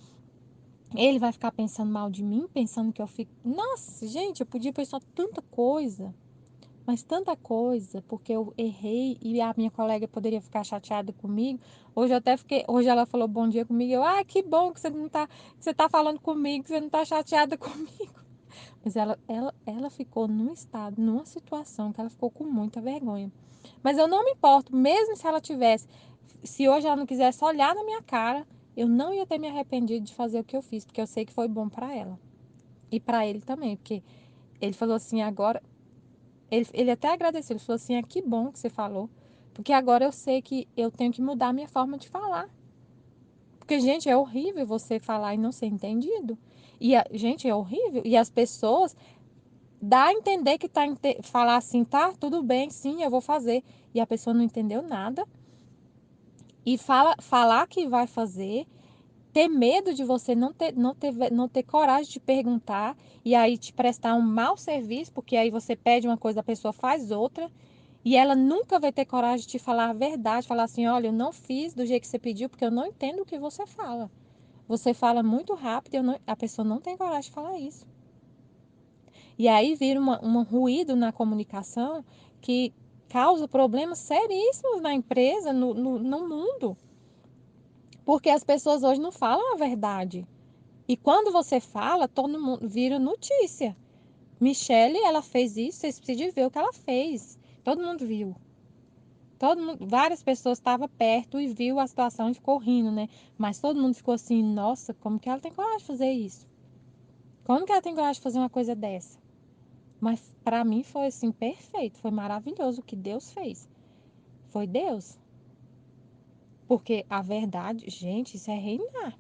ele vai ficar pensando mal de mim, pensando que eu fico. Nossa, gente, eu podia pensar tanta coisa. Mas tanta coisa, porque eu errei e a minha colega poderia ficar chateada comigo. Hoje ela falou bom dia comigo. Eu: "Ah, que bom que você não tá, que você tá falando comigo, que você não tá chateada comigo." Mas ela ficou num estado, numa situação que ela ficou com muita vergonha. Mas eu não me importo, mesmo se ela tivesse, se hoje ela não quisesse olhar na minha cara, eu não ia ter me arrependido de fazer o que eu fiz, porque eu sei que foi bom para ela. E para ele também, porque ele falou assim, agora, ele até agradeceu, ele falou assim, que bom que você falou, porque agora eu sei que eu tenho que mudar a minha forma de falar. Porque, gente, é horrível você falar e não ser entendido. Gente, é horrível. E as pessoas dá a entender que falar assim, tá, tudo bem, sim, eu vou fazer. E a pessoa não entendeu nada. E falar que vai fazer, ter medo de você não ter coragem de perguntar e aí te prestar um mau serviço, porque aí você pede uma coisa, a pessoa faz outra. E ela nunca vai ter coragem de te falar a verdade, falar assim, olha, eu não fiz do jeito que você pediu, porque eu não entendo o que você fala. Você fala muito rápido, a pessoa não tem coragem de falar isso. E aí vira um ruído na comunicação que causa problemas seríssimos na empresa, no mundo. Porque as pessoas hoje não falam a verdade. E quando você fala, todo mundo vira notícia. Michele, ela fez isso, vocês precisam ver o que ela fez. Todo mundo viu. Várias pessoas estavam perto e viu a situação e ficou rindo, né? Mas todo mundo ficou assim, nossa, como que ela tem coragem de fazer isso? Como que ela tem coragem de fazer uma coisa dessa? Mas para mim foi assim, perfeito, foi maravilhoso o que Deus fez. Foi Deus. Porque a verdade, gente, isso é reinar.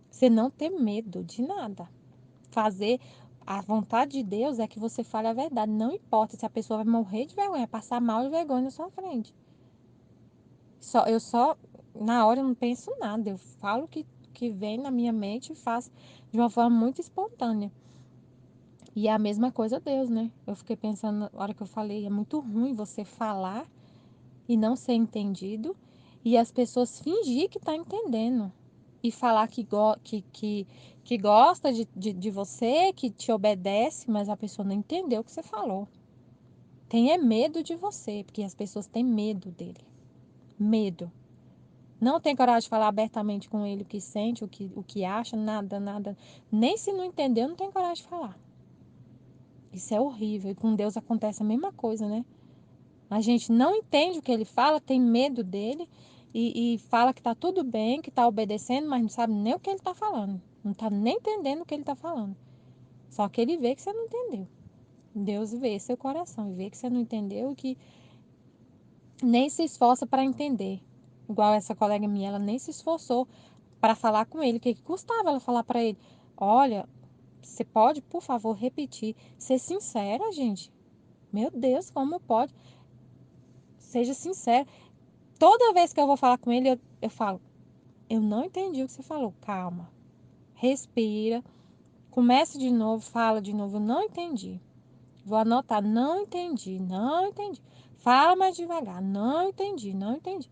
Você não ter medo de nada. Fazer a vontade de Deus é que você fale a verdade. Não importa se a pessoa vai morrer de vergonha, passar mal de vergonha na sua frente. Na hora, eu não penso nada. Eu falo o que vem na minha mente e faço de uma forma muito espontânea. E é a mesma coisa Deus, né? Eu fiquei pensando na hora que eu falei, é muito ruim você falar e não ser entendido e as pessoas fingir que tá entendendo e falar que gosta de você, que te obedece, mas a pessoa não entendeu o que você falou. Tem medo de você, porque as pessoas têm medo dele. Medo. Não tem coragem de falar abertamente com ele o que sente, o que acha, nada, nada. Nem se não entendeu, não tem coragem de falar. Isso é horrível. E com Deus acontece a mesma coisa, né? A gente não entende o que ele fala, tem medo dele e fala que tá tudo bem, que tá obedecendo, mas não sabe nem o que ele tá falando. Não tá nem entendendo o que ele tá falando. Só que ele vê que você não entendeu. Deus vê seu coração e vê que você não entendeu e que nem se esforça para entender. Igual essa colega minha, ela nem se esforçou para falar com ele. O que custava ela falar para ele? Olha, você pode, por favor, repetir. Ser sincera, gente. Meu Deus, como pode? Seja sincera. Toda vez que eu vou falar com ele, eu falo, eu não entendi o que você falou. Calma. Respira. Comece de novo, fala de novo. Eu não entendi. Vou anotar. Não entendi, não entendi. Fala mais devagar. Não entendi, não entendi.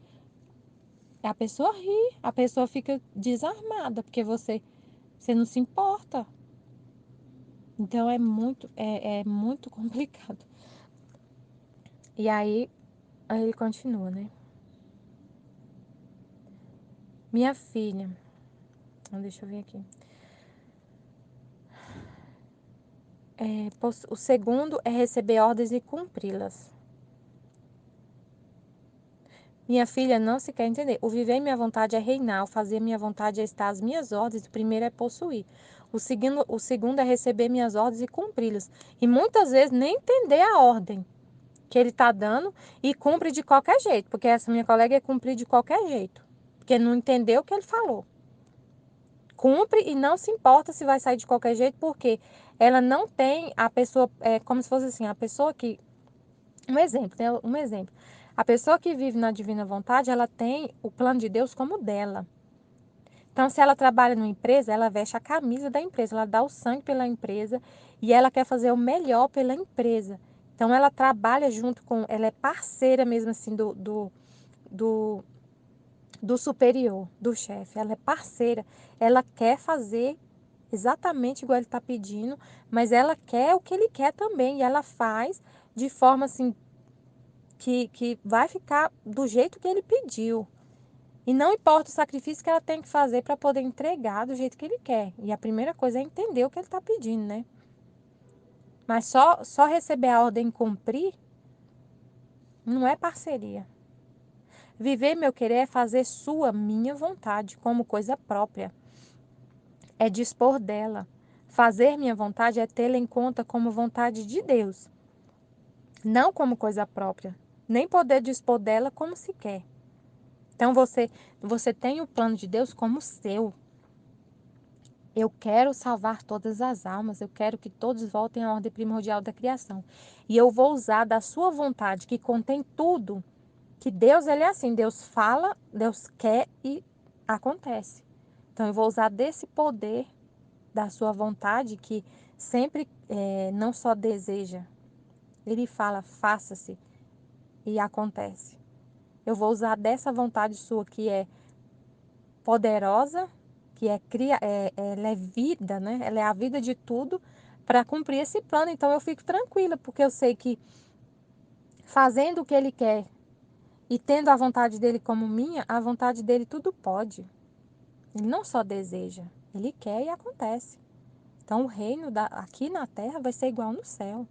A pessoa ri, a pessoa fica desarmada, porque você não se importa. Então é muito complicado. E aí ele continua, né? Minha filha, deixa eu ver aqui. O segundo é receber ordens e cumpri-las. Minha filha não se quer entender. O viver minha vontade é reinar, o fazer minha vontade é estar às minhas ordens. O primeiro é possuir. O segundo é receber minhas ordens e cumpri-las. E muitas vezes nem entender a ordem que ele está dando e cumpre de qualquer jeito. Porque essa minha colega é cumprir de qualquer jeito. Porque não entendeu o que ele falou. Cumpre e não se importa se vai sair de qualquer jeito, porque ela não tem a pessoa, como se fosse assim, a pessoa que um exemplo. A pessoa que vive na divina vontade, ela tem o plano de Deus como dela. Então, se ela trabalha numa empresa, ela veste a camisa da empresa, ela dá o sangue pela empresa e ela quer fazer o melhor pela empresa. Então, ela trabalha ela é parceira mesmo assim do, do superior, do chefe. Ela é parceira, ela quer fazer exatamente igual ele está pedindo, mas ela quer o que ele quer também e ela faz de forma assim que vai ficar do jeito que ele pediu. E não importa o sacrifício que ela tem que fazer para poder entregar do jeito que ele quer. E a primeira coisa é entender o que ele está pedindo, né? Mas só receber a ordem e cumprir não é parceria. Viver meu querer é fazer minha vontade, como coisa própria. É dispor dela. Fazer minha vontade é tê-la em conta como vontade de Deus, não como coisa própria, nem poder dispor dela como se quer. Então você tem o plano de Deus como seu. Eu quero salvar todas as almas, eu quero que todos voltem à ordem primordial da criação. E eu vou usar da sua vontade, que contém tudo, que Deus, ele é assim, Deus fala, Deus quer e acontece. Então eu vou usar desse poder da sua vontade, que sempre não só deseja, ele fala, faça-se e acontece. Eu vou usar dessa vontade sua que é poderosa, que ela é vida, né? Ela é a vida de tudo para cumprir esse plano. Então eu fico tranquila, porque eu sei que fazendo o que ele quer e tendo a vontade dele como minha, a vontade dele tudo pode. Ele não só deseja, ele quer e acontece. Então o reino aqui na terra vai ser igual no céu.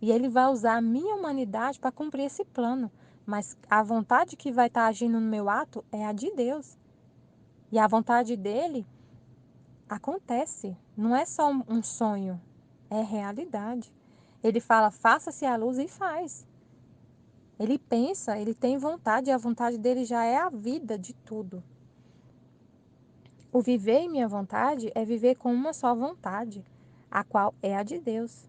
E ele vai usar a minha humanidade para cumprir esse plano. Mas a vontade que vai estar agindo no meu ato é a de Deus. E a vontade dele acontece. Não é só um sonho, é realidade. Ele fala, faça-se a luz e faz. Ele pensa, ele tem vontade e a vontade dele já é a vida de tudo. O viver em minha vontade é viver com uma só vontade, a qual é a de Deus.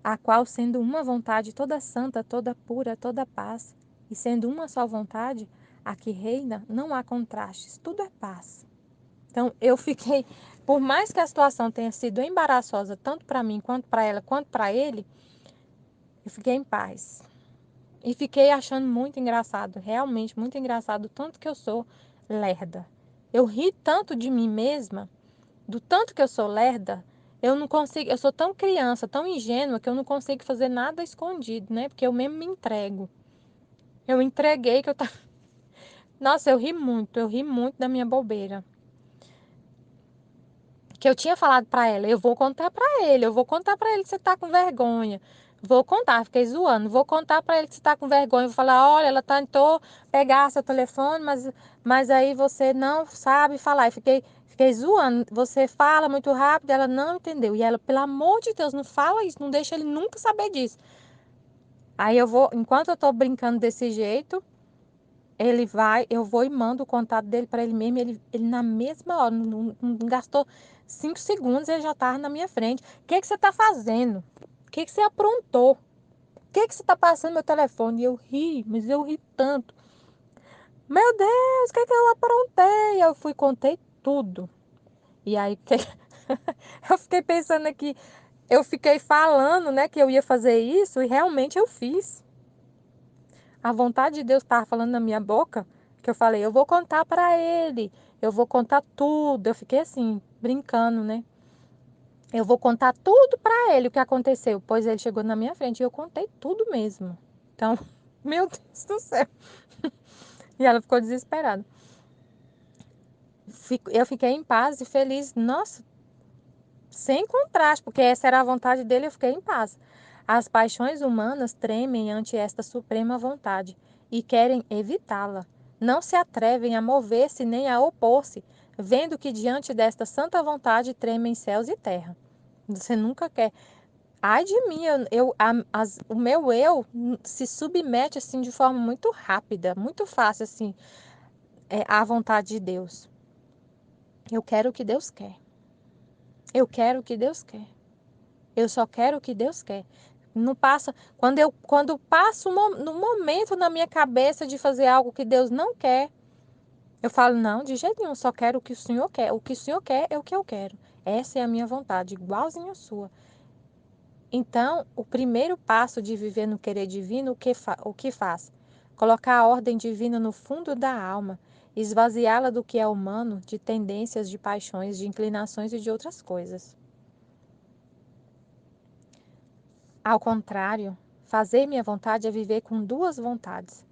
A qual, sendo uma vontade toda santa, toda pura, toda paz, e sendo uma só vontade, a que reina, não há contrastes, tudo é paz. Então, eu fiquei, por mais que a situação tenha sido embaraçosa, tanto para mim, quanto para ela, quanto para ele, eu fiquei em paz. E fiquei achando muito engraçado, realmente muito engraçado, tanto que eu sou lerda. Eu ri tanto de mim mesma, do tanto que eu sou lerda, eu não consigo, eu sou tão criança, tão ingênua, que eu não consigo fazer nada escondido, né? Porque eu mesmo me entrego. Eu entreguei que eu tava... Nossa, eu ri muito da minha bobeira. Que eu tinha falado pra ela, eu vou contar pra ele, eu vou contar pra ele que você tá com vergonha. Vou contar, fiquei zoando, vou contar pra ele que você tá com vergonha. Vou falar, olha, ela tentou pegar seu telefone, mas aí você não sabe falar. E fiquei zoando, você fala muito rápido, ela não entendeu. E ela, pelo amor de Deus, não fala isso, não deixa ele nunca saber disso. Aí enquanto eu tô brincando desse jeito, eu vou e mando o contato dele para ele mesmo. Ele na mesma hora, não gastou 5 segundos, ele já estava na minha frente. O que você está fazendo? O que você aprontou? O que você está passando meu telefone? E eu ri, mas eu ri tanto. Meu Deus, o que eu aprontei? Eu fui, contei tudo. E aí, eu fiquei pensando aqui, eu fiquei falando, né, que eu ia fazer isso e realmente eu fiz. A vontade de Deus estava falando na minha boca, que eu falei, eu vou contar para ele, eu vou contar tudo. Eu fiquei assim, brincando, né? Eu vou contar tudo para ele o que aconteceu. Pois ele chegou na minha frente e eu contei tudo mesmo. Então, meu Deus do céu. E ela ficou desesperada. Eu fiquei em paz e feliz. Nossa, sem contraste, porque essa era a vontade dele, eu fiquei em paz. As paixões humanas tremem ante esta suprema vontade e querem evitá-la. Não se atrevem a mover-se nem a opor-se, vendo que diante desta santa vontade tremem céus e terra. Você nunca quer. Ai de mim, o meu eu se submete assim de forma muito rápida, muito fácil assim, à vontade de Deus. Eu quero o que Deus quer. Eu quero o que Deus quer. Eu só quero o que Deus quer. Não passa, quando passo no momento na minha cabeça de fazer algo que Deus não quer, eu falo, não, de jeito nenhum, só quero o que o Senhor quer. O que o Senhor quer é o que eu quero. Essa é a minha vontade, igualzinha a sua. Então, o primeiro passo de viver no querer divino, o que faz? Colocar a ordem divina no fundo da alma, esvaziá-la do que é humano, de tendências, de paixões, de inclinações e de outras coisas. Ao contrário, fazer minha vontade é viver com duas vontades.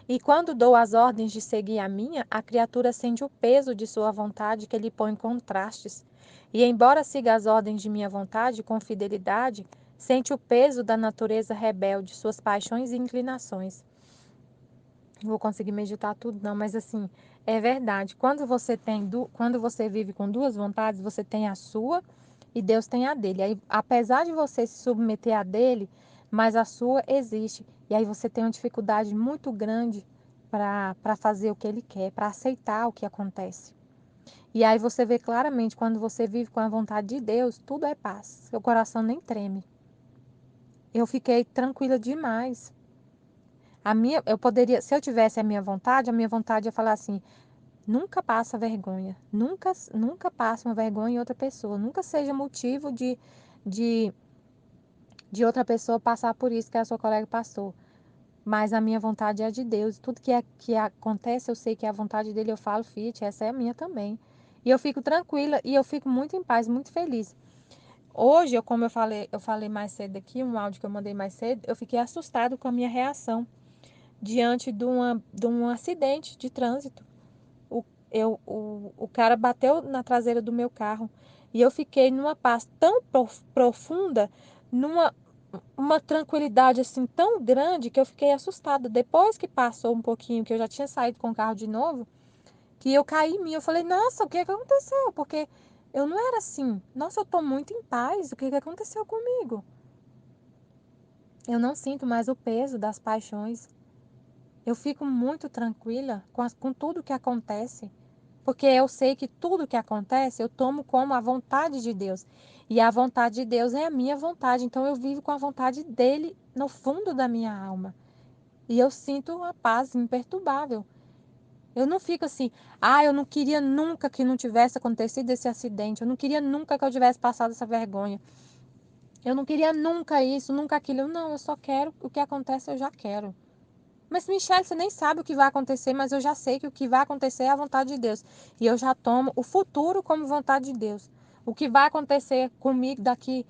E quando dou as ordens de seguir a minha, a criatura sente o peso de sua vontade que lhe põe contrastes. E embora siga as ordens de minha vontade com fidelidade, Sente o peso da natureza rebelde, suas paixões e inclinações. Não vou conseguir meditar tudo, não, mas assim, é verdade. Quando você vive com duas vontades, você tem a sua e Deus tem a dele. Aí, apesar de você se submeter a dele, mas a sua existe. E aí você tem uma dificuldade muito grande para fazer o que ele quer, para aceitar o que acontece. E aí você vê claramente, quando você vive com a vontade de Deus, tudo é paz. Seu coração nem treme. Eu fiquei tranquila demais. Eu poderia, se eu tivesse a minha vontade é falar assim: nunca passa vergonha, nunca passa uma vergonha em outra pessoa, nunca seja motivo de, de outra pessoa passar por isso que a sua colega passou. Mas a minha vontade é de Deus. Tudo que acontece, eu sei que é a vontade dele. Eu falo, Fiat, essa é a minha também. E eu fico tranquila e eu fico muito em paz, muito feliz. Hoje, como eu falei mais cedo aqui, um áudio que eu mandei mais cedo, eu fiquei assustado com a minha reação diante de um acidente de trânsito. O cara bateu na traseira do meu carro e eu fiquei numa paz tão profunda, numa uma tranquilidade assim tão grande que eu fiquei assustada. Depois que passou um pouquinho, que eu já tinha saído com o carro de novo, que eu caí em mim, eu falei, nossa, o que que aconteceu? Porque eu não era assim. Nossa, eu tô muito em paz. O que que aconteceu comigo? Eu não sinto mais o peso das paixões. Eu fico muito tranquila com tudo que acontece. Porque eu sei que tudo que acontece eu tomo como a vontade de Deus. E a vontade de Deus é a minha vontade. Então eu vivo com a vontade dele no fundo da minha alma. E eu sinto uma paz imperturbável. Eu não fico assim, eu não queria nunca que não tivesse acontecido esse acidente. Eu não queria nunca que eu tivesse passado essa vergonha. Eu não queria nunca isso, nunca aquilo. Não, eu só quero o que acontece, eu já quero. Mas, Michelle, você nem sabe o que vai acontecer, mas eu já sei que o que vai acontecer é a vontade de Deus. E eu já tomo o futuro como vontade de Deus. O que vai acontecer comigo daqui,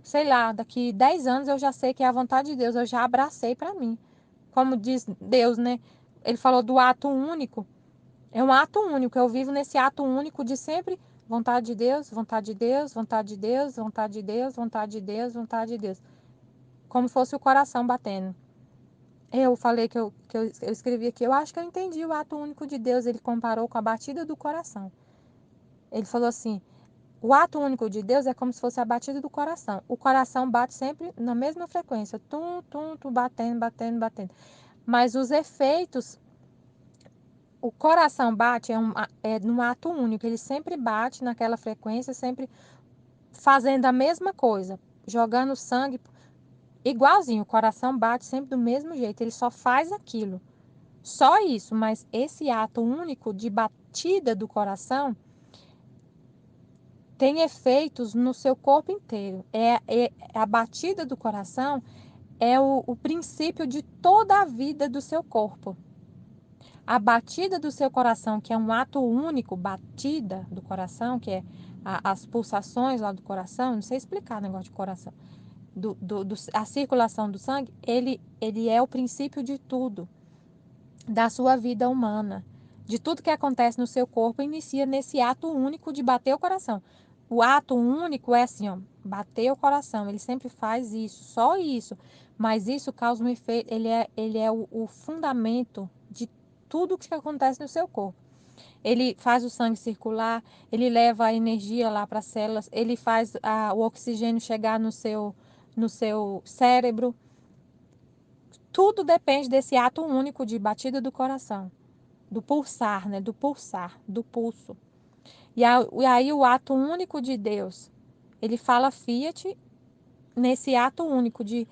sei lá, daqui 10 anos, eu já sei que é a vontade de Deus. Eu já abracei para mim. Como diz Deus, né? Ele falou do ato único. É um ato único. Eu vivo nesse ato único de sempre vontade de Deus, vontade de Deus, vontade de Deus, vontade de Deus, vontade de Deus, vontade de Deus. Como se fosse o coração batendo. Eu falei eu escrevi aqui, eu acho que eu entendi o ato único de Deus. Ele comparou com a batida do coração. Ele falou assim: o ato único de Deus é como se fosse a batida do coração. O coração bate sempre na mesma frequência, tum, tum, tum, batendo, batendo, batendo. Mas os efeitos, o coração bate é num ato único. Ele sempre bate naquela frequência, sempre fazendo a mesma coisa, jogando sangue igualzinho. O coração bate sempre do mesmo jeito. Ele só faz aquilo. Só isso, mas esse ato único de batida do coração tem efeitos no seu corpo inteiro. A batida do coração é o princípio de toda a vida do seu corpo. A batida do seu coração, que é um ato único, batida do coração, que é as pulsações lá do coração, não sei explicar o negócio de coração, a circulação do sangue, ele é o princípio de tudo. Da sua vida humana, de tudo que acontece no seu corpo, inicia nesse ato único de bater o coração. O ato único é assim, ó, bater o coração. Ele sempre faz isso, só isso. Mas isso causa um efeito, ele é o fundamento de tudo que acontece no seu corpo. Ele faz o sangue circular, ele leva a energia lá para as células, ele faz o oxigênio chegar no seu cérebro. Tudo depende desse ato único de batida do coração, do pulsar, né? Do pulsar, do pulso. E aí o ato único de Deus, ele fala Fiat nesse ato único de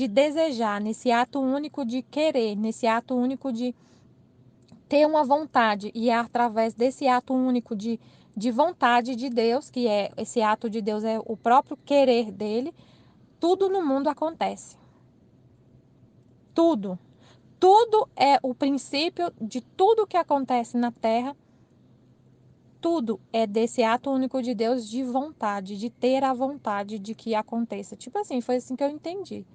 desejar, nesse ato único de querer, nesse ato único de ter uma vontade. E é através desse ato único de vontade de Deus, que é esse ato de Deus, é o próprio querer dele, tudo no mundo acontece. Tudo. Tudo é o princípio de tudo que acontece na Terra. Tudo é desse ato único de Deus de vontade, de ter a vontade de que aconteça. Tipo assim, foi assim que eu entendi.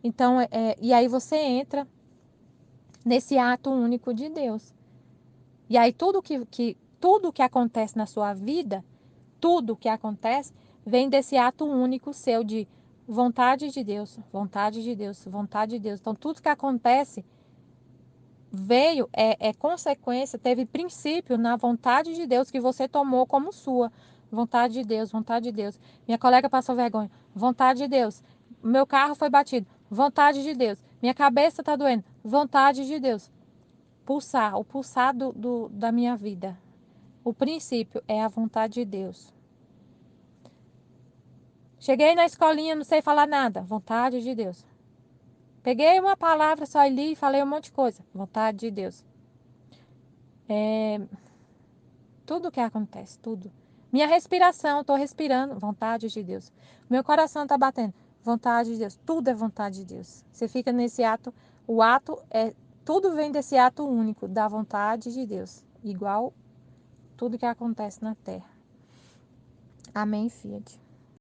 Então, e aí você entra nesse ato único de Deus. E aí tudo que acontece na sua vida, tudo que acontece, vem desse ato único seu de vontade de Deus, vontade de Deus, vontade de Deus. Então, tudo que acontece veio, é consequência, teve princípio na vontade de Deus que você tomou como sua. Vontade de Deus, vontade de Deus. Minha colega passou vergonha, vontade de Deus. Meu carro foi batido, vontade de Deus. Minha cabeça está doendo, vontade de Deus. Pulsar, o pulsar da minha vida. O princípio é a vontade de Deus. Cheguei na escolinha, não sei falar nada, vontade de Deus. Peguei uma palavra, só li e falei um monte de coisa, vontade de Deus. Tudo que acontece, tudo. Minha respiração, estou respirando, vontade de Deus. Meu coração está batendo, vontade de Deus. Tudo é vontade de Deus. Você fica nesse ato, o ato tudo vem desse ato único, da vontade de Deus. Igual tudo que acontece na terra. Amém, Fiat.